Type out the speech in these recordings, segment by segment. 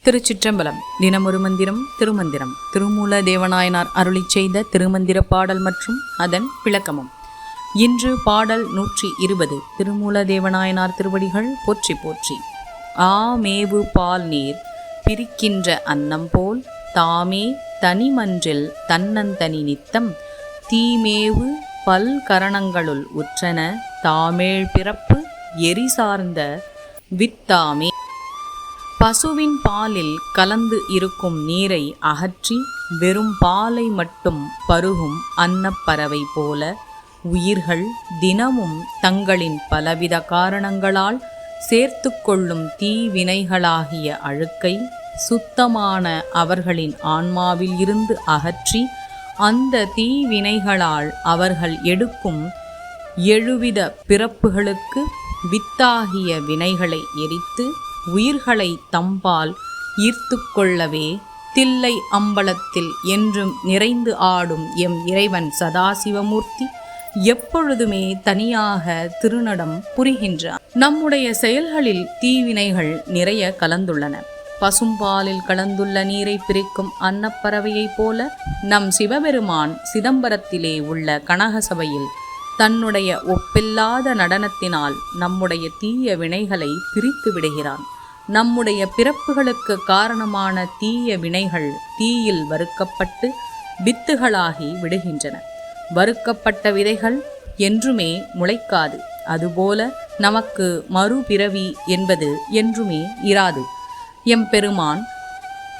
திருச்சிற்றம்பலம். தினமொரு மந்திரம் திருமந்திரம். திருமூல தேவநாயனார் அருளி செய்த திருமந்திர பாடல் மற்றும் அதன் விளக்கமும். இன்று பாடல் 120. திருமூல தேவநாயனார் திருவடிகள் போற்றி போற்றி. ஆமேவு பால் நீர் பிரிக்கின்ற அன்னம் போல் தாமே தனிமன்றில் தன்னந்தனி நித்தம் தீமேவு பல் கரணங்களுள் உற்றன தாமேழ் பிறப்பு எரி சார்ந்த வித்தாமே. பசுவின் பாலில் கலந்து இருக்கும் நீரை அகற்றி வெறும் பாலை மட்டும் பருகும் அன்னப்பறவை போல உயிர்கள் தினமும் தங்களின் பலவித காரணங்களால் சேர்த்து கொள்ளும் தீவினைகளாகிய அழுக்கை சுத்தமான அவர்களின் ஆன்மாவில் இருந்து அகற்றி அந்த தீவினைகளால் அவர்கள் எடுக்கும் 7 பிறப்புகளுக்கு வித்தாகிய வினைகளை எரித்து உயிர்களை தம்பால் ஈர்த்து கொள்ளவே தில்லை அம்பலத்தில் என்றும் நிறைந்து ஆடும் எம் இறைவன் சதாசிவமூர்த்தி எப்பொழுதுமே தனியாக திருநடம் புரிகின்றார். நம்முடைய செயல்களில் தீவினைகள் நிறைய கலந்துள்ளன. பசும்பாலில் கலந்துள்ள நீரை பிரிக்கும் அன்னப்பறவையைப் போல நம் சிவபெருமான் சிதம்பரத்திலே உள்ள கனகசபையில் தன்னுடைய ஒப்பில்லாத நடனத்தினால் நம்முடைய தீய வினைகளை பிரித்து விடுகிறான். நம்முடைய பிறப்புகளுக்கு காரணமான தீய வினைகள் தீயில் வறுக்கப்பட்டு வித்துகளாகி விடுகின்றன. வறுக்கப்பட்ட விதைகள் என்றுமே முளைக்காது. அதுபோல நமக்கு மறுபிறவி என்பது என்றுமே இராது. எம்பெருமான்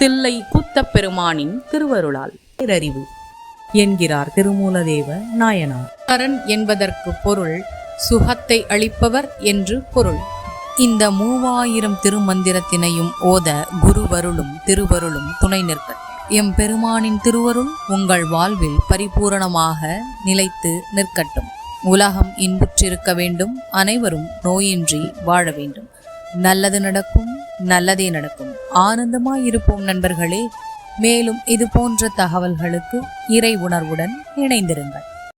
தில்லை கூத்தப் பெருமானின் திருவருளால் பேரறிவு என்கிறார் திருமூலதேவ நாயனார். கரண் என்பதற்கு பொருள் சுகத்தை அளிப்பவர் என்று பொருள். இந்த 3000 திருமந்திரத்தினையும் ஓத குருவருளும் திருவருளும் துணை நிற்கட்டும். எம் பெருமானின் திருவருள் உங்கள் வாழ்வில் பரிபூரணமாக நிலைத்து நிற்கட்டும். உலகம் இன்புற்றிருக்க வேண்டும். அனைவரும் நோயின்றி வாழ வேண்டும். நல்லது நடக்கும், நல்லதே நடக்கும். ஆனந்தமாயிருப்போம் நண்பர்களே. மேலும் இது போன்ற தகவல்களுக்கு இறை உணர்வுடன் இணைந்திருங்கள்.